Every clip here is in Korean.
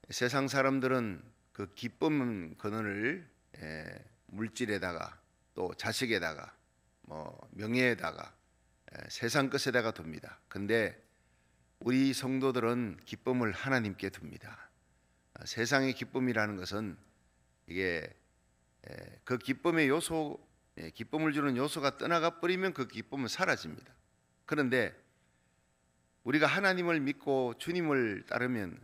세상 사람들은 그 기쁨 근원을 물질에다가 또 자식에다가 명예에다가 세상 것에다가 둡니다. 근데 우리 성도들은 기쁨을 하나님께 둡니다. 세상의 기쁨이라는 것은 이게 그 기쁨의 요소, 기쁨을 주는 요소가 떠나가 버리면 그 기쁨은 사라집니다. 그런데 우리가 하나님을 믿고 주님을 따르면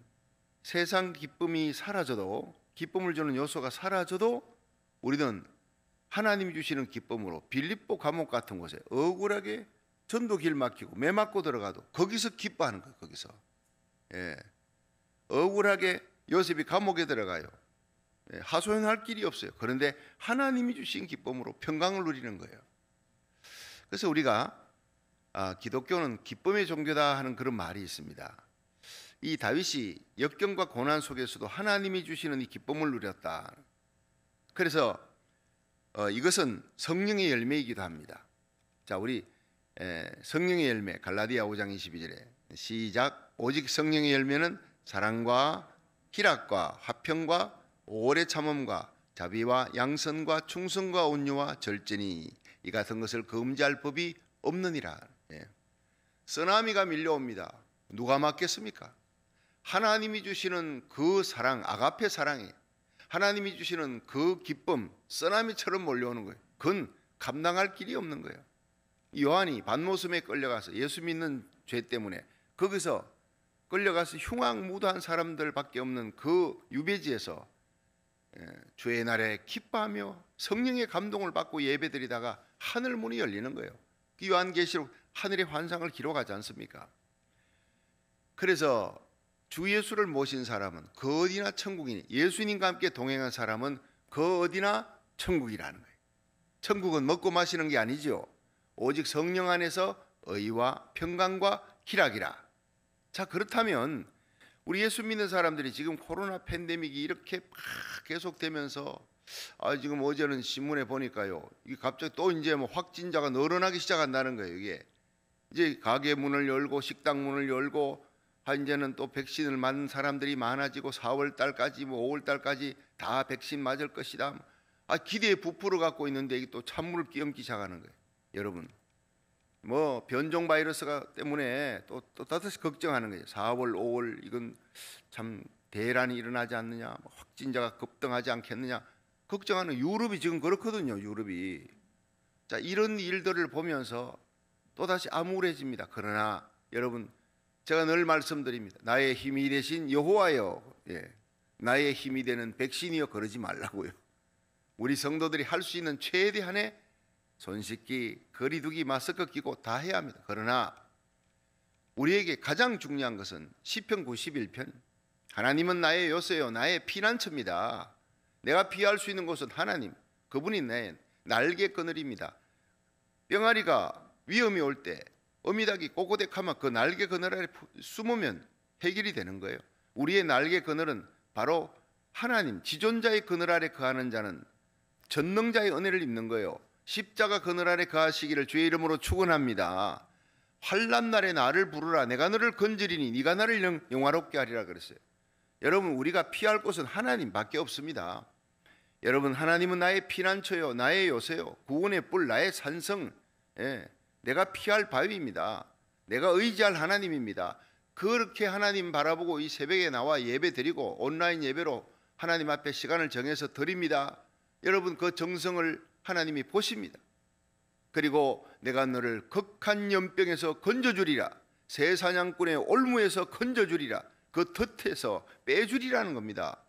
세상 기쁨이 사라져도, 기쁨을 주는 요소가 사라져도 우리는 하나님이 주시는 기쁨으로 빌립보 감옥 같은 곳에 억울하게 전도 길 막히고 매 맞고 들어가도 거기서 기뻐하는 거예요. 거기서 억울하게 요셉이 감옥에 들어가요. 하소연할 길이 없어요. 그런데 하나님이 주신 기쁨으로 평강을 누리는 거예요. 그래서 우리가 기독교는 기쁨의 종교다 하는 그런 말이 있습니다. 이 다윗이 역경과 고난 속에서도 하나님이 주시는 이 기쁨을 누렸다. 그래서 이것은 성령의 열매이기도 합니다. 자, 우리 성령의 열매 갈라디아 5장 22절에 시작. 오직 성령의 열매는 사랑과 희락과 화평과 오래 참음과 자비와 양선과 충성과 온유와 절제니 이 같은 것을 금지할 법이 없느니라. 쓰나미가 밀려옵니다. 누가 막겠습니까? 하나님이 주시는 그 사랑, 아가페 사랑이, 하나님이 주시는 그 기쁨, 쓰나미처럼 몰려오는 거예요. 그건 감당할 길이 없는 거예요. 요한이 반모섬에 끌려가서 예수 믿는 죄 때문에 거기서 끌려가서 흉악무도한 사람들밖에 없는 그 유배지에서 주의 날에 기뻐하며 성령의 감동을 받고 예배드리다가 하늘 문이 열리는 거예요. 그 요한계시록 하늘의 환상을 기록하지 않습니까? 그래서 주 예수를 모신 사람은 그 어디나 천국이니, 예수님과 함께 동행한 사람은 그 어디나 천국이라는 거예요. 천국은 먹고 마시는 게 아니죠. 오직 성령 안에서 의와 평강과 희락이라. 자, 그렇다면 우리 예수 믿는 사람들이 지금 코로나 팬데믹이 이렇게 막 계속되면서 지금 어제는 신문에 보니까요, 이게 갑자기 또 이제 확진자가 늘어나기 시작한다는 거예요. 이게 이제 가게 문을 열고 식당 문을 열고 이제는 또 백신을 맞는 사람들이 많아지고 4월 달까지 5월 달까지 다 백신 맞을 것이다. 기대에 부풀어 갖고 있는데 이게 또 찬물을 끼얹기 시작하는 거예요. 여러분, 변종 바이러스가 때문에 또 다시 걱정하는 거예요. 4월, 5월 이건 참 대란이 일어나지 않느냐, 확진자가 급등하지 않겠느냐 걱정하는 유럽이 지금 그렇거든요. 유럽이. 자, 이런 일들을 보면서 또 다시 암울해집니다. 그러나 여러분, 제가 늘 말씀드립니다. 나의 힘이 되신 여호와여, 나의 힘이 되는 백신이여 그러지 말라고요. 우리 성도들이 할 수 있는 최대한의 손 씻기, 거리 두기, 마스크 끼고 다 해야 합니다. 그러나 우리에게 가장 중요한 것은 시편 91편 하나님은 나의 요새요 나의 피난처입니다. 내가 피할 수 있는 곳은 하나님, 그분이 내 날개 그늘입니다. 병아리가 위험이 올 때 어미닭이 꼬꼬댁하면 그 날개 그늘 아래 숨으면 해결이 되는 거예요. 우리의 날개 그늘은 바로 하나님, 지존자의 그늘 아래 거하는 자는 전능자의 은혜를 입는 거예요. 십자가 그늘 아래 거하시기를 주의 이름으로 축원합니다. 환난 날에 나를 부르라. 내가 너를 건지리니 네가 나를 영화롭게 하리라 그랬어요. 여러분, 우리가 피할 곳은 하나님밖에 없습니다. 여러분, 하나님은 나의 피난처요 나의 요새요 구원의 뿔 나의 산성, 내가 피할 바위입니다. 내가 의지할 하나님입니다. 그렇게 하나님 바라보고 이 새벽에 나와 예배 드리고 온라인 예배로 하나님 앞에 시간을 정해서 드립니다. 여러분, 그 정성을 하나님이 보십니다. 그리고 내가 너를 극한 연병에서 건져주리라. 새 사냥꾼의 올무에서 건져주리라. 그 덫에서 빼주리라는 겁니다.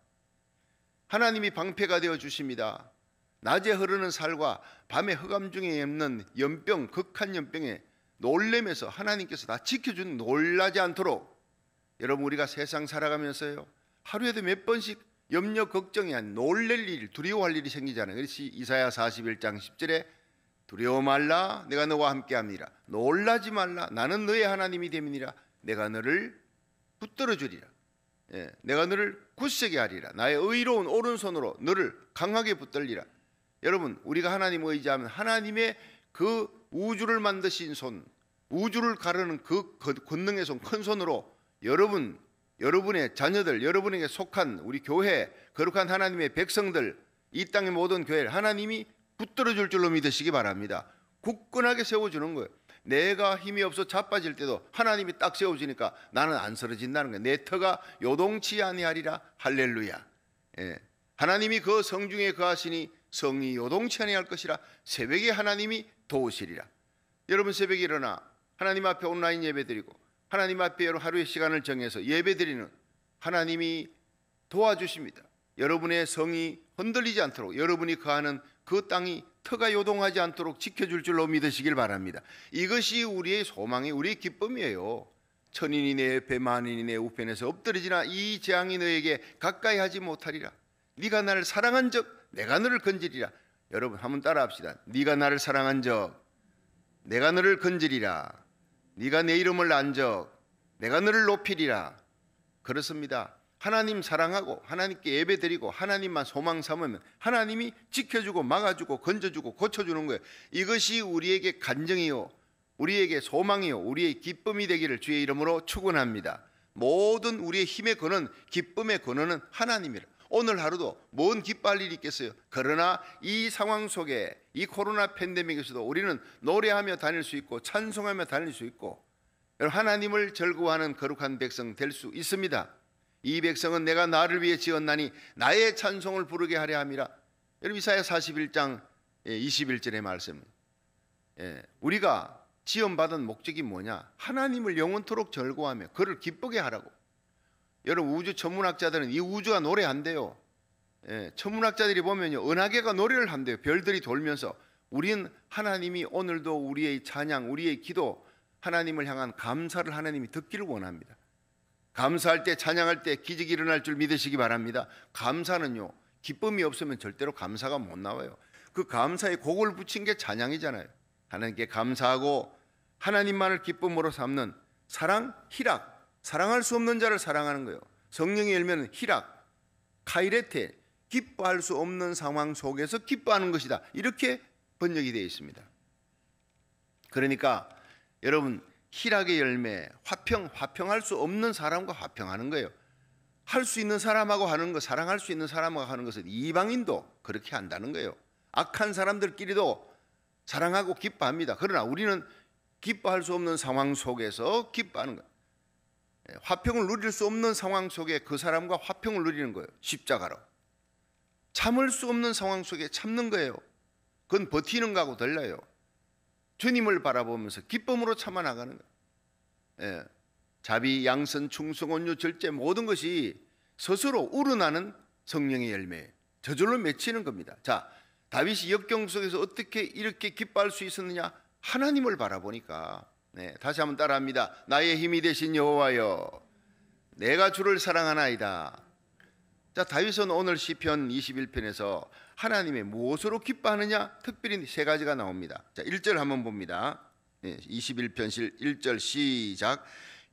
하나님이 방패가 되어 주십니다. 낮에 흐르는 살과 밤에 흑암 중에 옅는 연병, 극한 연병에 놀래면서 하나님께서 다 지켜준, 놀라지 않도록. 여러분, 우리가 세상 살아가면서요 하루에도 몇 번씩 염려 걱정이 아닌 놀랄 일, 두려워할 일이 생기잖아요. 그래서 이사야 41장 10절에 두려워 말라 내가 너와 함께함이라. 놀라지 말라 나는 너의 하나님이 됨이니라. 내가 너를 붙들어 주리라. 내가 너를 굳세게 하리라. 나의 의로운 오른손으로 너를 강하게 붙들리라. 여러분, 우리가 하나님 의지하면 하나님의 그 우주를 만드신 손, 우주를 가르는 그 권능의 손, 큰 손으로 여러분 여러분의 자녀들, 여러분에게 속한 우리 교회, 거룩한 하나님의 백성들, 이 땅의 모든 교회를 하나님이 붙들어 줄 줄로 믿으시기 바랍니다. 굳건하게 세워주는 거예요. 내가 힘이 없어 자빠질 때도 하나님이 딱 세워주니까 나는 안 쓰러진다는 거예요. 내 터가 요동치 아니하리라. 할렐루야. 예. 하나님이 그 성중에 거하시니 성이 요동치 아니할 것이라. 새벽에 하나님이 도우시리라. 여러분 새벽에 일어나 하나님 앞에 온라인 예배드리고 하나님 앞에 여러 하루의 시간을 정해서 예배드리는 하나님이 도와주십니다. 여러분의 성이 흔들리지 않도록, 여러분이 거하는 그 땅이 터가 요동하지 않도록 지켜줄 줄로 믿으시길 바랍니다. 이것이 우리의 소망이, 우리의 기쁨이에요. 천인이 내 옆에 만인이 내 우편에서 엎드리지나 이 재앙이 너에게 가까이 하지 못하리라. 네가 나를 사랑한 적 내가 너를 건지리라. 여러분 한번 따라합시다. 네가 나를 사랑한 적 내가 너를 건지리라. 네가 내 이름을 안 적 내가 너를 높이리라. 그렇습니다. 하나님 사랑하고 하나님께 예배드리고 하나님만 소망 삼으면 하나님이 지켜주고 막아주고 건져주고 고쳐주는 거예요. 이것이 우리에게 간증이요, 우리에게 소망이요, 우리의 기쁨이 되기를 주의 이름으로 축원합니다. 모든 우리의 힘의 근원, 기쁨의 근원은 하나님이라. 오늘 하루도 뭔 기뻐할 일이 있겠어요. 그러나 이 상황 속에, 이 코로나 팬데믹에서도 우리는 노래하며 다닐 수 있고 찬송하며 다닐 수 있고 하나님을 즐거워하는 거룩한 백성 될 수 있습니다. 이 백성은 내가 나를 위해 지었나니 나의 찬송을 부르게 하려 함이라. 여러분 이사야 41장 21절의 말씀. 우리가 지원받은 목적이 뭐냐? 하나님을 영원토록 즐거워하며 그를 기쁘게 하라고. 여러분 우주 천문학자들은 이 우주가 노래한대요. 천문학자들이 보면요, 은하계가 노래를 한대요. 별들이 돌면서. 우리는 하나님이 오늘도 우리의 찬양, 우리의 기도, 하나님을 향한 감사를 하나님이 듣기를 원합니다. 감사할 때, 찬양할 때 기적이 일어날 줄 믿으시기 바랍니다. 감사는요, 기쁨이 없으면 절대로 감사가 못 나와요. 그 감사에 곡을 붙인 게 찬양이잖아요. 하나님께 감사하고 하나님만을 기쁨으로 삼는 사랑, 희락, 사랑할 수 없는 자를 사랑하는 거예요. 성령의 열매는 희락, 카이레테, 기뻐할 수 없는 상황 속에서 기뻐하는 것이다. 이렇게 번역이 되어 있습니다. 그러니까 여러분 희락의 열매, 화평할 수 없는 사람과 화평하는 거예요. 할 수 있는 사람하고 하는 것, 사랑할 수 있는 사람하고 하는 것은 이방인도 그렇게 한다는 거예요. 악한 사람들끼리도 사랑하고 기뻐합니다. 그러나 우리는 기뻐할 수 없는 상황 속에서 기뻐하는 거예요. 화평을 누릴 수 없는 상황 속에 그 사람과 화평을 누리는 거예요. 십자가로. 참을 수 없는 상황 속에 참는 거예요. 그건 버티는 거하고 달라요. 주님을 바라보면서 기쁨으로 참아 나가는 거예요. 자비, 양선, 충성, 온유, 절제 모든 것이 스스로 우러나는 성령의 열매예요. 저절로 맺히는 겁니다. 자, 다윗이 역경 속에서 어떻게 이렇게 기뻐할 수 있었느냐? 하나님을 바라보니까. 다시 한번 따라합니다. 나의 힘이 되신 여호와여, 내가 주를 사랑하나이다. 자, 다윗은 오늘 시편 21편에서 하나님의 무엇으로 기뻐하느냐? 특별히 세 가지가 나옵니다. 자, 1절 한번 봅니다. 21편 1절 시작.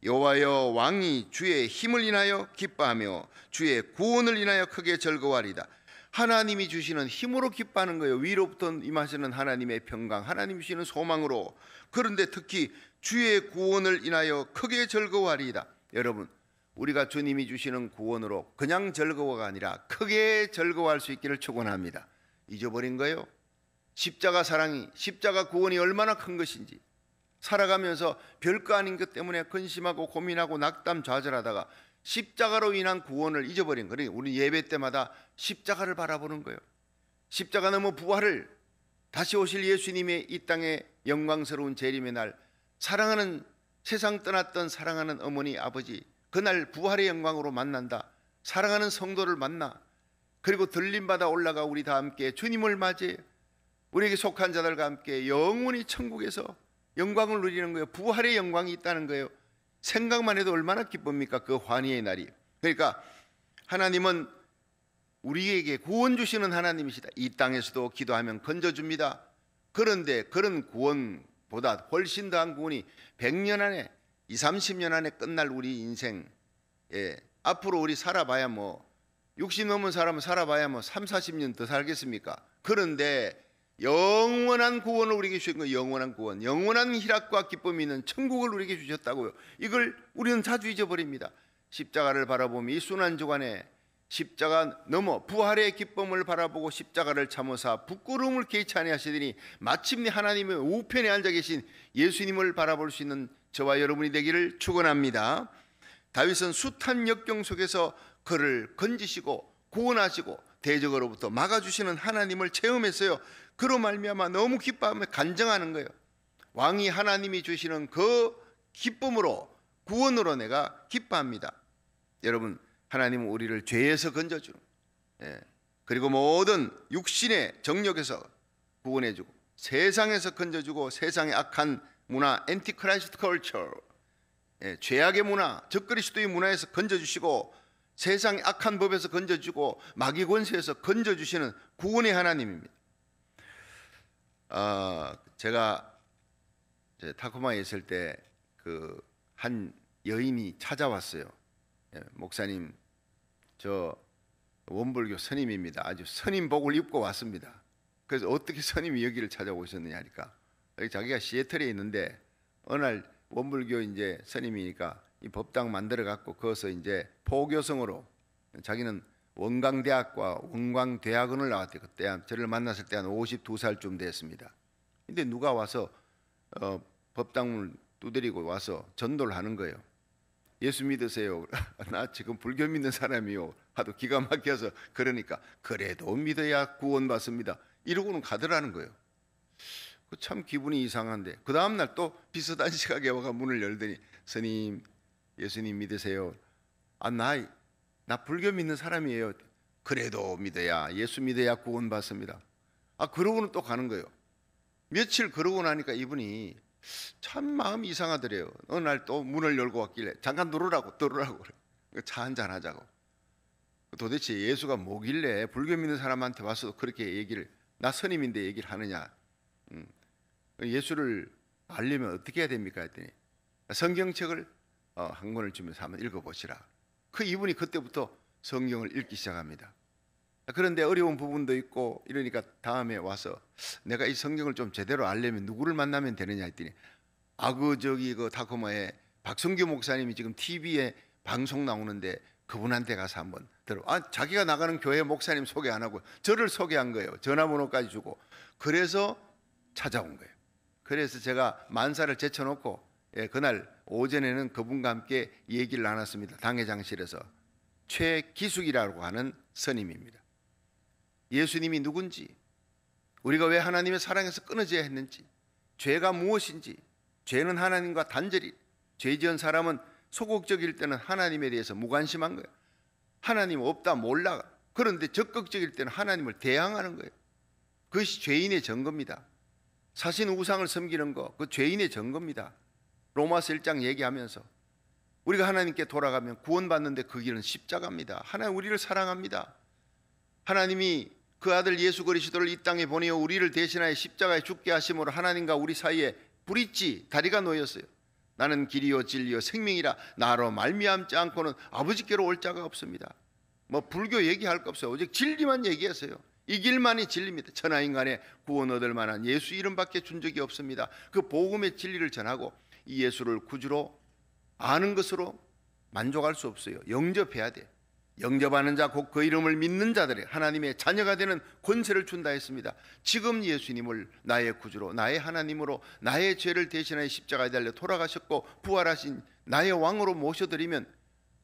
여호와여, 왕이 주의 힘을 인하여 기뻐하며 주의 구원을 인하여 크게 즐거워하리다. 하나님이 주시는 힘으로 기뻐하는 거예요. 위로부터 임하시는 하나님의 평강, 하나님이 주시는 소망으로. 그런데 특히 주의 구원을 인하여 크게 즐거워하리이다. 여러분, 우리가 주님이 주시는 구원으로 그냥 즐거워가 아니라 크게 즐거워할 수 있기를 축원합니다. 잊어버린 거예요. 십자가 사랑이, 십자가 구원이 얼마나 큰 것인지. 살아가면서 별거 아닌 것 때문에 근심하고 고민하고 낙담 좌절하다가 십자가로 인한 구원을 잊어버린 거예요. 우리 예배 때마다 십자가를 바라보는 거예요. 십자가 넘어 부활을, 다시 오실 예수님의 이 땅의 영광스러운 재림의 날, 사랑하는, 세상 떠났던 사랑하는 어머니 아버지, 그날 부활의 영광으로 만난다. 사랑하는 성도를 만나, 그리고 들림받아 올라가 우리 다 함께 주님을 맞이해 우리에게 속한 자들과 함께 영원히 천국에서 영광을 누리는 거예요. 부활의 영광이 있다는 거예요. 생각만 해도 얼마나 기쁩니까? 그 환희의 날이. 그러니까 하나님은 우리에게 구원 주시는 하나님이시다. 이 땅에서도 기도하면 건져줍니다. 그런데 그런 구원보다 훨씬 더한 구원이 100년 안에, 20, 30년 안에 끝날 우리 인생, 앞으로 우리 살아봐야 60 넘은 사람은 살아봐야 3, 40년 더 살겠습니까? 그런데 영원한 구원을 우리에게 주신 거예요. 영원한 구원, 영원한 희락과 기쁨이 있는 천국을 우리에게 주셨다고요. 이걸 우리는 자주 잊어버립니다. 십자가를 바라보며 이 순환 주간에 십자가 넘어 부활의 기쁨을 바라보고 십자가를 참으사 부끄러움을 개의치 아니하시더니 마침내 하나님의 우편에 앉아 계신 예수님을 바라볼 수 있는 저와 여러분이 되기를 축원합니다. 다윗은 숱한 역경 속에서 그를 건지시고 구원하시고 대적으로부터 막아주시는 하나님을 체험했어요. 그로 말미암아 너무 기뻐하며 간증하는 거예요. 왕이 하나님이 주시는 그 기쁨으로, 구원으로 내가 기뻐합니다. 여러분, 하나님은 우리를 죄에서 건져주는, 그리고 모든 육신의 정욕에서 구원해주고 세상에서 건져주고 세상의 악한 문화, 엔티크라이스트 컬처, 죄악의 문화, 적그리스도의 문화에서 건져주시고 세상의 악한 법에서 건져주고 마귀 권세에서 건져주시는 구원의 하나님입니다. 제가 타코마에 있을 때 그 한 여인이 찾아왔어요. 목사님, 저 원불교 스님입니다. 아주 스님복을 입고 왔습니다. 그래서 어떻게 스님이 여기를 찾아오셨느냐 하니까 자기가 시애틀에 있는데 어느 날 원불교 이제 스님이니까 이 법당 만들어 갖고 거기서 이제 포교성으로, 자기는 원광대학과 원광대학원을 나왔대요. 그때 저를 만났을 때 한 52살쯤 됐습니다. 근데 누가 와서 법당을 두드리고 와서 전도를 하는 거예요. 예수 믿으세요. 나 지금 불교 믿는 사람이요 하도 기가 막혀서, 그러니까 그래도 믿어야 구원받습니다 이러고는 가더라는 거예요. 참 기분이 이상한데 그 다음날 또 비슷한 시각에 와가 문을 열더니 스님, 예수님 믿으세요. 나 불교 믿는 사람이에요. 그래도 믿어야, 예수 믿어야 구원받습니다. 그러고는 또 가는 거예요. 며칠 그러고 나니까 이분이 참 마음이 이상하더래요. 어느 날 또 문을 열고 왔길래 잠깐 들어오라고 차 한잔 하자고. 도대체 예수가 뭐길래 불교 믿는 사람한테 와서 그렇게 얘기를, 나 스님인데 얘기를 하느냐. 예수를 알려면 어떻게 해야 됩니까 했더니 성경책을 한 권을 주면서 한번 읽어보시라. 이분이 그때부터 성경을 읽기 시작합니다. 그런데 어려운 부분도 있고 이러니까 다음에 와서 내가 이 성경을 좀 제대로 알려면 누구를 만나면 되느냐 했더니 그 타코마에 박성규 목사님이 지금 TV에 방송 나오는데 그분한테 가서 한번 들어. 자기가 나가는 교회 목사님 소개 안 하고 저를 소개한 거예요. 전화번호까지 주고. 그래서 찾아온 거예요. 그래서 제가 만사를 제쳐놓고 그날 오전에는 그분과 함께 얘기를 나눴습니다. 당회장실에서. 최기숙이라고 하는 스님입니다. 예수님이 누군지, 우리가 왜 하나님의 사랑에서 끊어져야 했는지, 죄가 무엇인지, 죄는 하나님과 단절이, 죄 지은 사람은 소극적일 때는 하나님에 대해서 무관심한 거예요. 하나님 없다 몰라. 그런데 적극적일 때는 하나님을 대항하는 거예요. 그것이 죄인의 증거입니다. 사신 우상을 섬기는 거, 그 죄인의 증거입니다. 로마서 1장 얘기하면서 우리가 하나님께 돌아가면 구원받는데 그 길은 십자가입니다. 하나님 우리를 사랑합니다. 하나님이 그 아들 예수 그리스도를 이 땅에 보내어 우리를 대신하여 십자가에 죽게 하심으로 하나님과 우리 사이에 브릿지, 다리가 놓였어요. 나는 길이요 진리요 생명이라 나로 말미암지 않고는 아버지께로 올 자가 없습니다. 불교 얘기할 거 없어요. 오직 진리만 얘기했어요. 이 길만이 진리입니다. 천하인간의 구원 얻을 만한 예수 이름밖에 준 적이 없습니다. 그 복음의 진리를 전하고 이 예수를 구주로 아는 것으로 만족할 수 없어요. 영접해야 돼. 영접하는 자 곧 그 이름을 믿는 자들의 하나님의 자녀가 되는 권세를 준다 했습니다. 지금 예수님을 나의 구주로, 나의 하나님으로, 나의 죄를 대신하여 십자가에 달려 돌아가셨고 부활하신 나의 왕으로 모셔드리면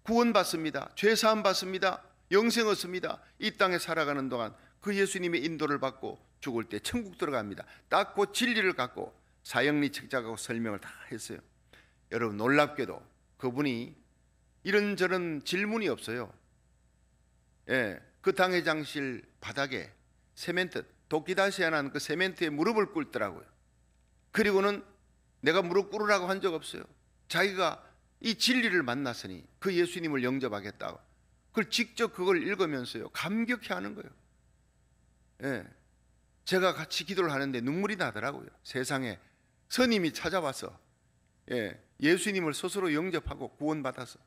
구원받습니다. 죄사함 받습니다. 영생 얻습니다. 이 땅에 살아가는 동안 그 예수님의 인도를 받고 죽을 때 천국 들어갑니다. 딱 그 진리를 갖고 사형리 책자하고 설명을 다 했어요. 여러분, 놀랍게도 그분이 이런저런 질문이 없어요. 그 당회장실 바닥에 세멘트, 도끼다시아는 그 세멘트에 무릎을 꿇더라고요. 그리고는 내가 무릎 꿇으라고 한 적 없어요. 자기가 이 진리를 만났으니 그 예수님을 영접하겠다고 그걸 직접 그걸 읽으면서요 감격해 하는 거예요. 제가 같이 기도를 하는데 눈물이 나더라고요. 세상에 스님이 찾아와서 예수님을 스스로 영접하고 구원받아서.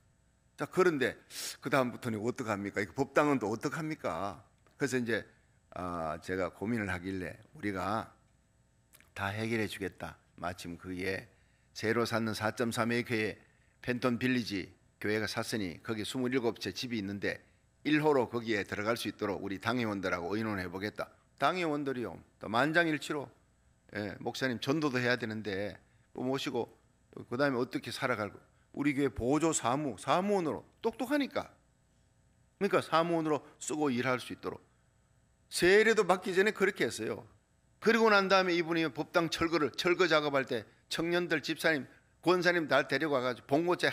자, 그런데 그 다음부터는 어떡합니까? 이 법당은 또 어떡합니까? 그래서 이제 제가 고민을 하길래 우리가 다 해결해 주겠다. 마침 그에 새로 쌓는 4.3의 교회 펜톤 빌리지 교회가 샀으니 거기 27채 집이 있는데 1호로 거기에 들어갈 수 있도록 우리 당회원들하고 의논해 보겠다. 당회원들이요 또 만장일치로 목사님 전도도 해야 되는데 모시고 그 다음에 어떻게 살아갈고 우리 교회 보조 사무원으로 똑똑하니까 그러니까 사무원으로 쓰고 일할 수 있도록 세례도 받기 전에 그렇게 했어요. 그리고 난 다음에 이분이 법당 철거 작업할 때 청년들 집사님 권사님 다 데려가가지고 봉고차에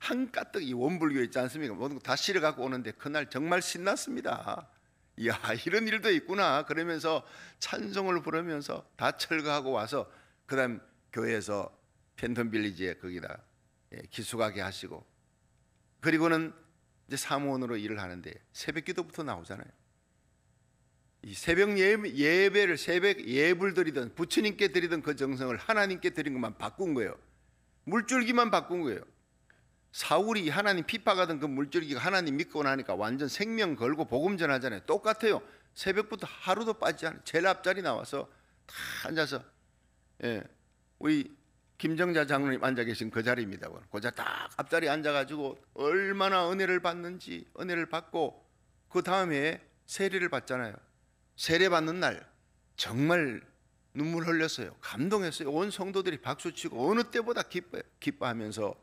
한 가득 이 원불교 있지 않습니까? 모든 거 다 실어 갖고 오는데 그날 정말 신났습니다. 이야 이런 일도 있구나 그러면서 찬송을 부르면서 다 철거하고 와서 그다음 교회에서 팬텀 빌리지에 거기다 기숙하게 하시고 그리고는 이제 사무원으로 일을 하는데 새벽 기도부터 나오잖아요. 이 새벽 예배를 새벽 예불 드리던 부처님께 드리던 그 정성을 하나님께 드린 것만 바꾼 거예요. 물줄기만 바꾼 거예요. 사울이 하나님 핍박하던 그 물줄기가 하나님 믿고 나니까 완전 생명 걸고 복음 전하잖아요. 똑같아요. 새벽부터 하루도 빠지지 않아요. 제일 앞자리 나와서 다 앉아서 우리 김정자 장로님 앉아 계신 그 자리입니다. 그 자리 딱 앞자리 앉아가지고 얼마나 은혜를 받는지 은혜를 받고 그 다음에 세례를 받잖아요. 세례 받는 날 정말 눈물 흘렸어요. 감동했어요. 온 성도들이 박수치고 어느 때보다 기뻐하면서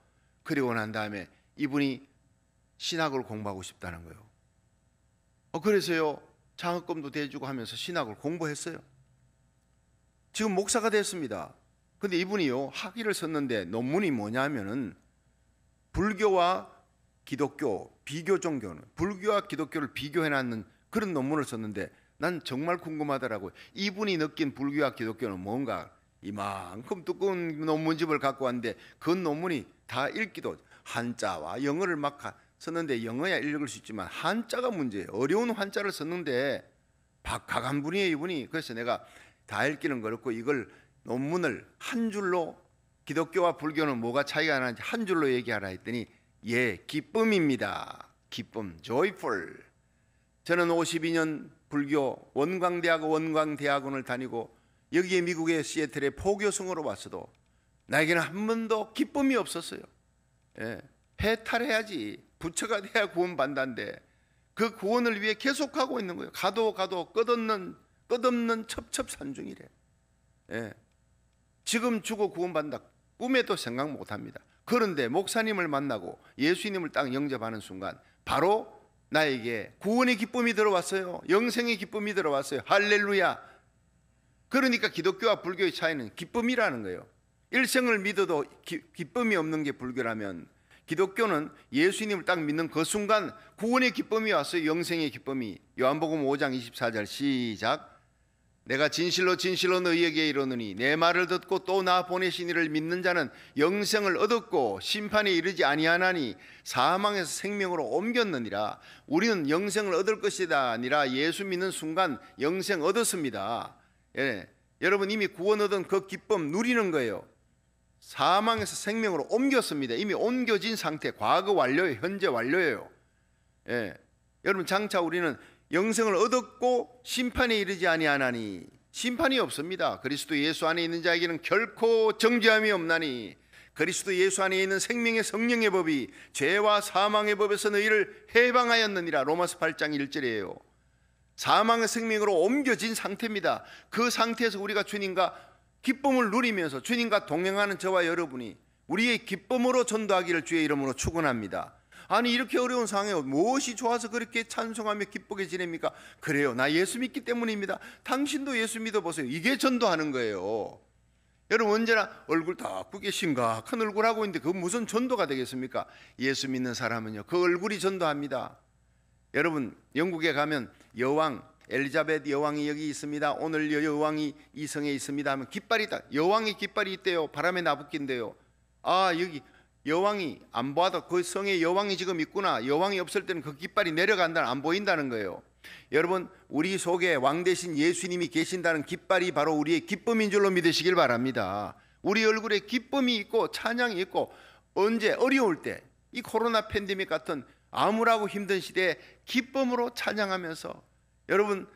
그리고 난 다음에 이분이 신학을 공부하고 싶다는 거예요. 그래서요 장학금도 대주고 하면서 신학을 공부했어요. 지금 목사가 됐습니다. 근데 이분이요 학위를 썼는데 논문이 뭐냐면은 불교와 기독교 비교 종교는 불교와 기독교를 비교해놨는 그런 논문을 썼는데 난 정말 궁금하더라고요. 이분이 느낀 불교와 기독교는 뭔가 이만큼 두꺼운 논문집을 갖고 왔는데 그 논문이 다 읽기도 한자와 영어를 막 썼는데 영어야 읽을 수 있지만 한자가 문제예요. 어려운 한자를 썼는데 박학한 분이에요 이분이. 그래서 내가 다 읽기는 그렇고 이걸 논문을 한 줄로 기독교와 불교는 뭐가 차이가 나는지 한 줄로 얘기하라 했더니 기쁨입니다. 기쁨, joyful. 저는 52년 불교 원광대학원을 다니고 여기에 미국의 시애틀에 포교성으로 왔어도 나에게는 한 번도 기쁨이 없었어요. 해탈해야지 부처가 돼야 구원받는데 그 구원을 위해 계속하고 있는 거예요. 가도 끝없는 첩첩산중이래. 지금 죽어 구원받는다 꿈에도 생각 못합니다. 그런데 목사님을 만나고 예수님을 딱 영접하는 순간 바로 나에게 구원의 기쁨이 들어왔어요. 영생의 기쁨이 들어왔어요. 할렐루야. 그러니까 기독교와 불교의 차이는 기쁨이라는 거예요. 일생을 믿어도 기쁨이 없는 게 불교라면 기독교는 예수님을 딱 믿는 그 순간 구원의 기쁨이 왔어요. 영생의 기쁨이. 요한복음 5장 24절 시작. 내가 진실로 너희에게 이르노니 내 말을 듣고 또 나 보내신 이를 믿는 자는 영생을 얻었고 심판에 이르지 아니하나니 사망에서 생명으로 옮겼느니라. 우리는 영생을 얻을 것이다 아니라 예수 믿는 순간 영생 얻었습니다. 여러분 이미 구원 얻은 그 기쁨 누리는 거예요. 사망에서 생명으로 옮겼습니다. 이미 옮겨진 상태. 과거 완료예요. 현재 완료예요. 여러분 장차 우리는 영생을 얻었고 심판에 이르지 아니하나니 심판이 없습니다. 그리스도 예수 안에 있는 자에게는 결코 정죄함이 없나니 그리스도 예수 안에 있는 생명의 성령의 법이 죄와 사망의 법에서 너희를 해방하였느니라. 로마서 8장 1절이에요. 사망의 생명으로 옮겨진 상태입니다. 그 상태에서 우리가 주님과 기쁨을 누리면서 주님과 동행하는 저와 여러분이 우리의 기쁨으로 전도하기를 주의 이름으로 축원합니다. 아니 이렇게 어려운 상황에 무엇이 좋아서 그렇게 찬송하며 기쁘게 지냅니까? 그래요, 나 예수 믿기 때문입니다. 당신도 예수 믿어보세요. 이게 전도하는 거예요. 여러분 언제나 얼굴 덕구게 심각한 얼굴 하고 있는데 그건 무슨 전도가 되겠습니까? 예수 믿는 사람은요 그 얼굴이 전도합니다. 여러분 영국에 가면 여왕 엘리자베트 여왕이 여기 있습니다. 오늘 여왕이 이 성에 있습니다 하면 깃발이 딱 여왕의 깃발이 있대요. 바람에 나부낀대요. 아 여기 여왕이 안 봐도 그 성에 여왕이 지금 있구나. 여왕이 없을 때는 그 깃발이 내려간다는 안 보인다는 거예요. 여러분 우리 속에 왕 대신 예수님이 계신다는 깃발이 바로 우리의 기쁨인 줄로 믿으시길 바랍니다. 우리 얼굴에 기쁨이 있고 찬양이 있고 언제 어려울 때 이 코로나 팬데믹 같은 암울하고 힘든 시대에 기쁨으로 찬양하면서 여러분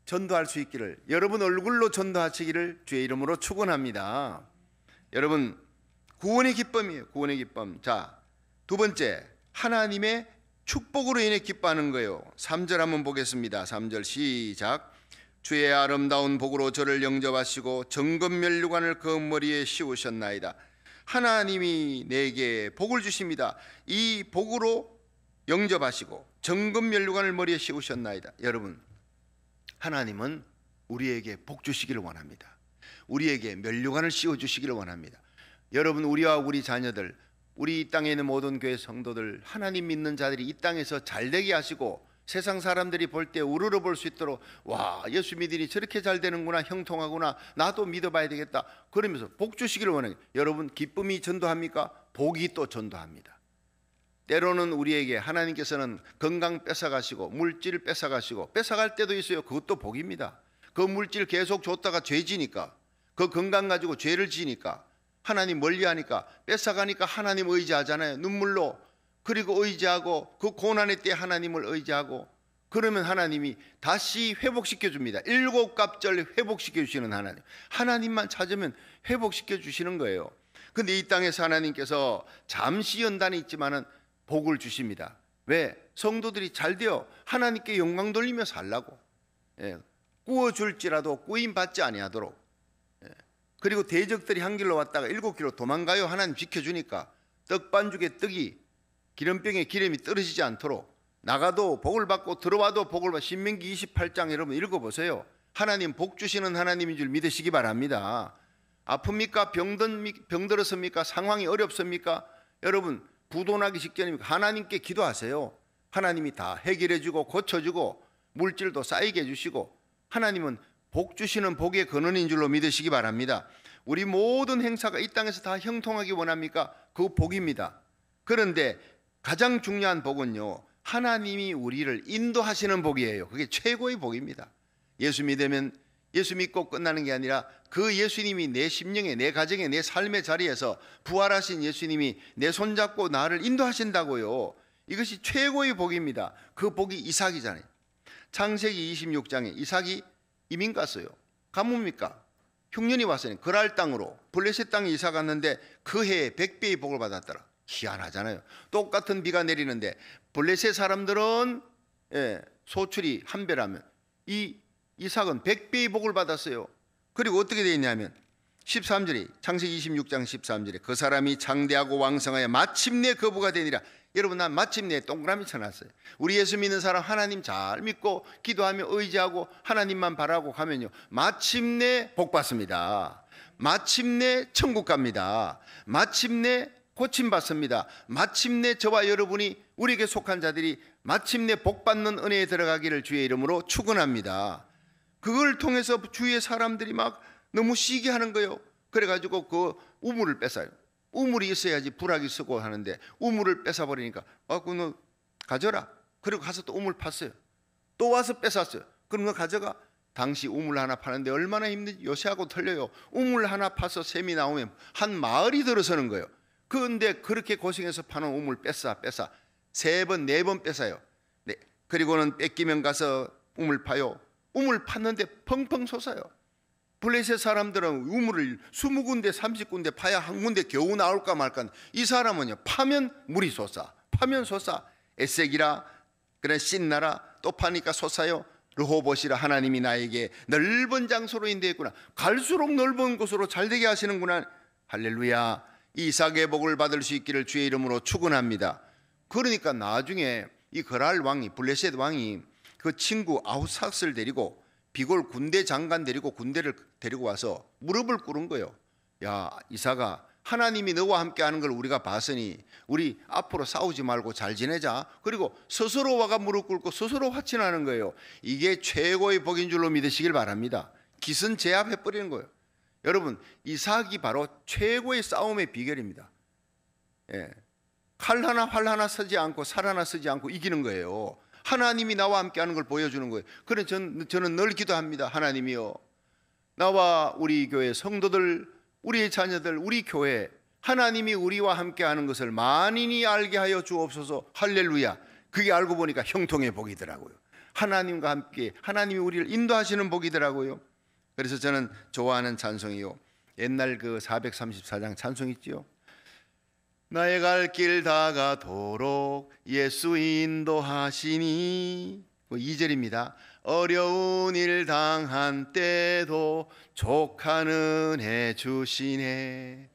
전도할 수 있기를 여러분 얼굴로 전도하시기를 주의 이름으로 축원합니다. 여러분 구원의 기쁨이에요. 구원의 기쁨. 자, 두 번째, 하나님의 축복으로 인해 기뻐하는 거예요. 3절 한번 보겠습니다. 3절 시작. 주의 아름다운 복으로 저를 영접하시고 정금면류관을 그 머리에 씌우셨나이다. 하나님이 내게 복을 주십니다. 이 복으로 영접하시고 정금면류관을 머리에 씌우셨나이다. 여러분, 하나님은 우리에게 복 주시기를 원합니다. 우리에게 면류관을 씌워주시기를 원합니다. 여러분, 우리와 우리 자녀들, 우리 이 땅에 있는 모든 교회 성도들, 하나님 믿는 자들이 이 땅에서 잘되게 하시고 세상 사람들이 볼 때 우러러 볼 수 있도록, 와, 예수 믿으니 저렇게 잘 되는구나, 형통하구나, 나도 믿어봐야 되겠다, 그러면서 복 주시기를 원해요. 여러분, 기쁨이 전도합니까? 복이 또 전도합니다. 때로는 우리에게 하나님께서는 건강 뺏어가시고 물질 뺏어가시고, 뺏어갈 때도 있어요. 그것도 복입니다. 그 물질 계속 줬다가 죄지니까, 그 건강 가지고 죄를 지니까, 하나님 멀리하니까, 뺏어가니까 하나님 의지하잖아요. 눈물로. 그리고 의지하고, 그 고난의 때 하나님을 의지하고, 그러면 하나님이 다시 회복시켜 줍니다. 7갑절 회복시켜 주시는 하나님. 하나님만 찾으면 회복시켜 주시는 거예요. 근데 이 땅에서 하나님께서 잠시 연단이 있지만은 복을 주십니다. 왜? 성도들이 잘 되어 하나님께 영광 돌리며 살라고. 구워줄지라도 구임받지 아니하도록. 그리고 대적들이 한 길로 왔다가 7길로 도망가요. 하나님 지켜주니까. 떡반죽에 떡이, 기름병에 기름이 떨어지지 않도록, 나가도 복을 받고 들어와도 복을 받고. 신명기 28장 여러분 읽어보세요. 하나님 복 주시는 하나님인 줄 믿으시기 바랍니다. 아픕니까? 병들었습니까? 상황이 어렵습니까? 여러분, 부도나기 직전입니까? 하나님께 기도하세요. 하나님이 다 해결해주고 고쳐주고 물질도 쌓이게 해주시고, 하나님은 복 주시는 복의 근원인 줄로 믿으시기 바랍니다. 우리 모든 행사가 이 땅에서 다 형통하기 원합니까? 그 복입니다. 그런데 가장 중요한 복은요, 하나님이 우리를 인도하시는 복이에요. 그게 최고의 복입니다. 예수 믿으면, 예수 믿고 끝나는 게 아니라 그 예수님이 내 심령에, 내 가정에, 내 삶의 자리에서 부활하신 예수님이 내 손잡고 나를 인도하신다고요. 이것이 최고의 복입니다. 그 복이 이삭이잖아요. 창세기 26장에 이삭이 이민 갔어요. 가뭡니까? 흉년이 왔어요. 그랄 땅으로, 블레셋 땅에 이사 갔는데 그 해에 100배의 복을 받았더라. 희한하잖아요. 똑같은 비가 내리는데 블레셋 사람들은 소출이 한 배라면 이 이삭은 100배의 복을 받았어요. 그리고 어떻게 되어 있냐면 13절에, 창세기 26장 13절에 그 사람이 장대하고 왕성하여 마침내 거부가 되니라. 여러분, 난 마침내 동그라미 쳐놨어요. 우리 예수 믿는 사람 하나님 잘 믿고 기도하며 의지하고 하나님만 바라고 가면요, 마침내 복 받습니다. 마침내 천국 갑니다. 마침내 고침받습니다. 마침내 저와 여러분이, 우리에게 속한 자들이 마침내 복받는 은혜에 들어가기를 주의 이름으로 축원합니다. 그걸 통해서 주위의 사람들이 막 너무 시기하는 거예요. 그래가지고 그 우물을 뺏어요. 우물이 있어야지 불악이 쓰고 하는데 우물을 뺏어버리니까, 너 가져라. 그리고 가서 또 우물 팠어요. 또 와서 뺏었어요. 그럼 너 가져가. 당시 우물 하나 파는데 얼마나 힘든지 요새하고 틀려요. 우물 하나 파서 샘이 나오면 한 마을이 들어서는 거예요. 그런데 그렇게 고생해서 파는 우물 뺏어 3번 4번 뺏어요. 네. 그리고는 뺏기면 가서 우물 파요. 우물 팠는데 펑펑 솟아요. 블레셋 사람들은 우물을 20군데 30군데 파야 한 군데 겨우 나올까 말까. 이 사람은요, 파면 물이 솟아, 파면 솟아. 에색이라, 그래 신나라, 또 파니까 솟아요. 르호봇이라, 하나님이 나에게 넓은 장소로 인도했구나. 갈수록 넓은 곳으로 잘되게 하시는구나. 할렐루야. 이삭의 복을 받을 수 있기를 주의 이름으로 축원합니다. 그러니까 나중에 이 그랄 왕이, 블레셋 왕이 그 친구 아우삭스를 데리고, 비골 군대 장관 데리고 군대를 데리고 와서 무릎을 꿇은 거예요. 야, 이삭아, 하나님이 너와 함께 하는 걸 우리가 봤으니 우리 앞으로 싸우지 말고 잘 지내자. 그리고 스스로 와가 무릎 꿇고 스스로 화친하는 거예요. 이게 최고의 복인 줄로 믿으시길 바랍니다. 기선제압해버리는 거예요. 여러분, 이삭이 바로 최고의 싸움의 비결입니다. 칼 하나 활 하나 쓰지 않고 살 하나 쓰지 않고 이기는 거예요. 하나님이 나와 함께 하는 걸 보여주는 거예요. 그래 저는 늘 기도합니다. 하나님이요, 나와 우리 교회 성도들, 우리의 자녀들, 우리 교회, 하나님이 우리와 함께 하는 것을 만인이 알게 하여 주옵소서. 할렐루야. 그게 알고 보니까 형통의 복이더라고요. 하나님과 함께 하나님이 우리를 인도하시는 복이더라고요. 그래서 저는 좋아하는 찬송이요, 옛날 그 434장 찬송 있지요. 나의 갈 길 다가도록 예수 인도하시니. 2절입니다. 어려운 일 당한 때도 족한 은혜 주시네.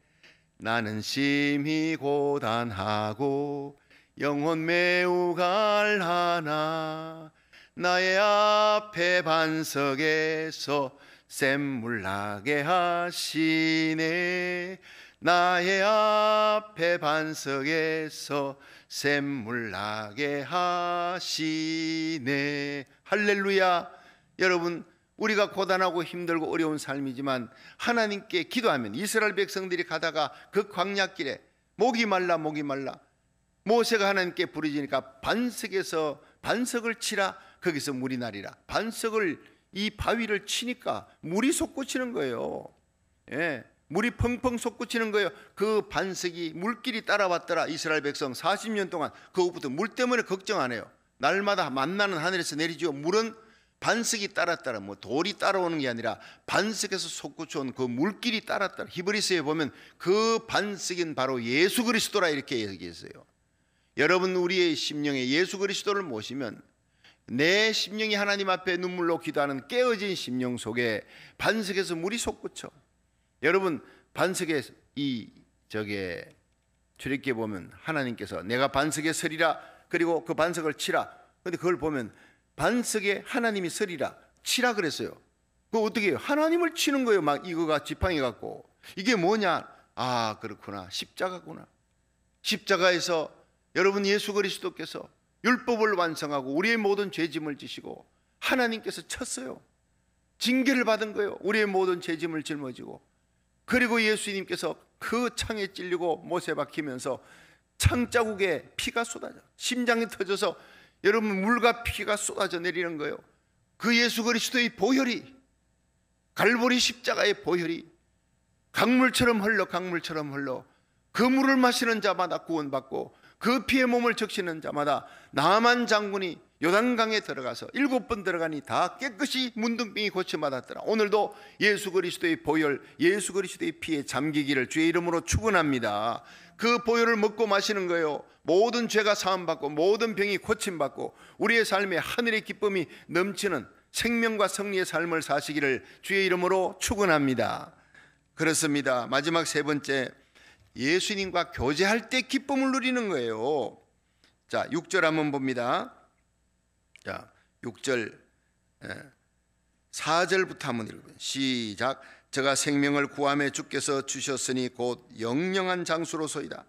나는 심히 고단하고 영혼 매우 갈하나 나의 앞에 반석에서 샘물 나게 하시네. 나의 앞에 반석에서 샘물 나게 하시네. 할렐루야. 여러분, 우리가 고단하고 힘들고 어려운 삶이지만 하나님께 기도하면, 이스라엘 백성들이 가다가 그 광야길에 목이 말라 모세가 하나님께 부르짖으니까 반석을 치라. 거기서 물이 나리라. 반석을, 이 바위를 치니까 물이 솟구치는 거예요. 예, 물이 펑펑 솟구치는 거예요. 그 반석이 물길이 따라왔더라. 이스라엘 백성 40년 동안 그것부터 물 때문에 걱정 안 해요. 날마다 만나는 하늘에서 내리죠. 물은 반석이 따랐더라. 뭐 돌이 따라오는 게 아니라 반석에서 솟구쳐온 그 물길이 따랐더라. 히브리서에 보면 그 반석인 바로 예수 그리스도라 이렇게 얘기했어요. 여러분, 우리의 심령에 예수 그리스도를 모시면 내 심령이 하나님 앞에 눈물로 기도하는 깨어진 심령 속에 반석에서 물이 솟구쳐. 여러분, 반석에 출애굽기에 보면 하나님께서 내가 반석에 서리라, 그리고 그 반석을 치라. 그런데 그걸 보면 반석에 하나님이 서리라, 치라 그랬어요. 그거 어떻게 해요? 하나님을 치는 거예요. 막 이거가 지팡이 갖고. 이게 뭐냐? 아, 그렇구나. 십자가구나. 십자가에서 여러분, 예수 그리스도께서 율법을 완성하고 우리의 모든 죄짐을 지시고 하나님께서 쳤어요. 징계를 받은 거예요. 우리의 모든 죄짐을 짊어지고. 그리고 예수님께서 그 창에 찔리고 못에 박히면서 창자국에 피가 쏟아져, 심장이 터져서 여러분 물과 피가 쏟아져 내리는 거예요. 그 예수 그리스도의 보혈이, 갈보리 십자가의 보혈이 강물처럼 흘러 그 물을 마시는 자마다 구원받고 그 피의 몸을 적시는 자마다 나만 장군이 요단강에 들어가서 7번 들어가니 다 깨끗이 문둥병이 고쳐받았더라. 오늘도 예수 그리스도의 보혈, 예수 그리스도의 피에 잠기기를 주의 이름으로 축원합니다. 그 보혈을 먹고 마시는 거예요. 모든 죄가 사함받고 모든 병이 고침받고 우리의 삶에 하늘의 기쁨이 넘치는 생명과 승리의 삶을 사시기를 주의 이름으로 축원합니다. 그렇습니다. 마지막 세 번째, 예수님과 교제할 때 기쁨을 누리는 거예요. 자, 6절 한번 봅니다. 자, 6절 4절부터 한번 읽어보세요. 시작. 저가 생명을 구함에 주께서 주셨으니 곧 영영한 장수로소이다.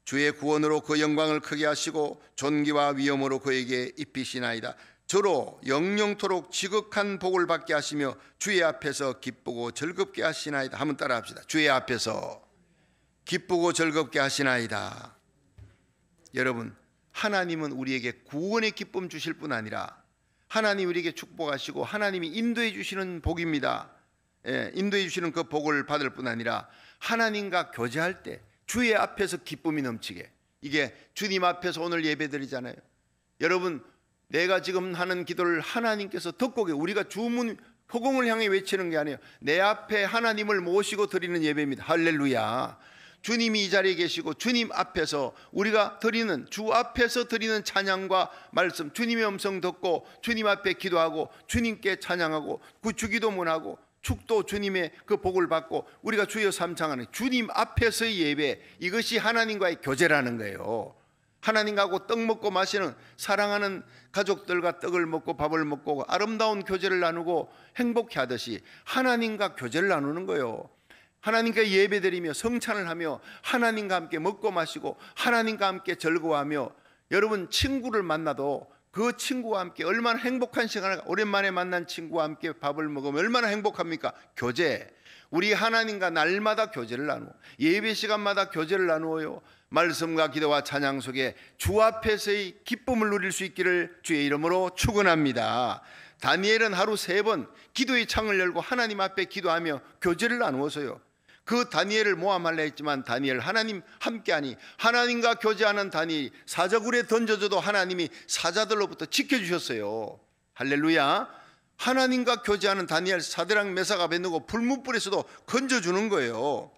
주의 구원으로 그 영광을 크게 하시고 존귀와 위엄으로 그에게 입히시나이다. 저로 영영토록 지극한 복을 받게 하시며 주의 앞에서 기쁘고 즐겁게 하시나이다. 한번 따라합시다. 주의 앞에서 기쁘고 즐겁게 하시나이다. 여러분, 하나님은 우리에게 구원의 기쁨 주실 뿐 아니라 하나님 우리에게 축복하시고 하나님이 인도해 주시는 복입니다. 인도해 주시는 그 복을 받을 뿐 아니라 하나님과 교제할 때 주의 앞에서 기쁨이 넘치게. 이게 주님 앞에서 오늘 예배드리잖아요. 여러분, 내가 지금 하는 기도를 하나님께서 듣고 우리가 주문 허공을 향해 외치는 게 아니에요. 내 앞에 하나님을 모시고 드리는 예배입니다. 할렐루야. 주님이 이 자리에 계시고 주님 앞에서 우리가 드리는, 주 앞에서 드리는 찬양과 말씀, 주님의 음성 듣고 주님 앞에 기도하고 주님께 찬양하고 그 주기도문하고 축도 주님의 그 복을 받고 우리가 주여 삼창하는 주님 앞에서의 예배, 이것이 하나님과의 교제라는 거예요. 하나님하고 떡 먹고 마시는, 사랑하는 가족들과 떡을 먹고 밥을 먹고 아름다운 교제를 나누고 행복해 하듯이 하나님과 교제를 나누는 거예요. 하나님께 예배드리며 성찬을 하며 하나님과 함께 먹고 마시고 하나님과 함께 즐거워하며, 여러분 친구를 만나도 그 친구와 함께 얼마나 행복한 시간을, 오랜만에 만난 친구와 함께 밥을 먹으면 얼마나 행복합니까? 교제. 우리 하나님과 날마다 교제를 나누고 예배 시간마다 교제를 나누어요. 말씀과 기도와 찬양 속에 주 앞에서의 기쁨을 누릴 수 있기를 주의 이름으로 축원합니다. 다니엘은 하루 3번 기도의 창을 열고 하나님 앞에 기도하며 교제를 나누어서요. 그 다니엘을 모함하려 했지만 다니엘 하나님 함께하니, 하나님과 교제하는 다니엘이 사자굴에 던져져도 하나님이 사자들로부터 지켜주셨어요. 할렐루야. 하나님과 교제하는 다니엘, 사드락 메삭 아벳느고 불문불에서도 건져주는 거예요.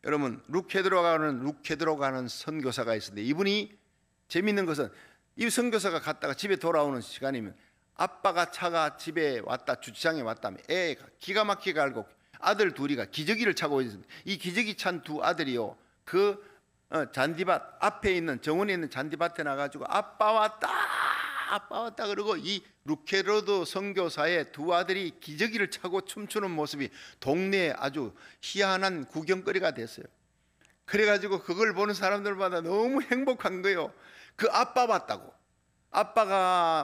여러분 룩헤드로 가는 선교사가 있었는데, 이분이 재밌는 것은 이 선교사가 갔다가 집에 돌아오는 시간이면 아빠가 차가 집에 왔다, 주차장에 왔다면 애가 기가 막히게 알고 아들 둘이가 기저귀를 차고 있었는데, 이 기저귀 찬 두 아들이요 그 잔디밭 앞에 있는 정원에 있는 잔디밭에 나가지고 아빠 왔다 그러고, 이 루케로드 선교사의 두 아들이 기저귀를 차고 춤추는 모습이 동네에 아주 희한한 구경거리가 됐어요. 그래가지고 그걸 보는 사람들마다 너무 행복한 거예요. 그 아빠가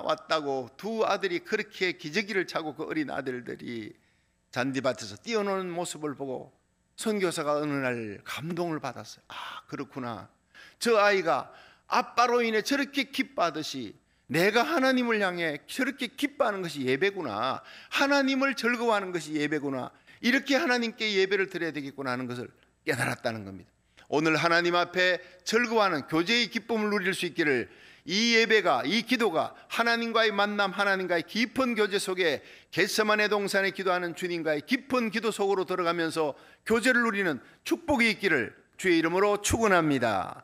왔다고 두 아들이 그렇게 기저귀를 차고, 그 어린 아들들이 잔디밭에서 뛰어노는 모습을 보고 선교사가 어느 날 감동을 받았어요. 아, 그렇구나. 저 아이가 아빠로 인해 저렇게 기뻐하듯이 내가 하나님을 향해 저렇게 기뻐하는 것이 예배구나, 하나님을 즐거워하는 것이 예배구나, 이렇게 하나님께 예배를 드려야 되겠구나 하는 것을 깨달았다는 겁니다. 오늘 하나님 앞에 즐거워하는 교제의 기쁨을 누릴 수 있기를, 이 예배가, 이 기도가 하나님과의 만남, 하나님과의 깊은 교제 속에 겟세마네 동산에 기도하는 주님과의 깊은 기도 속으로 들어가면서 교제를 누리는 축복이 있기를 주의 이름으로 축원합니다.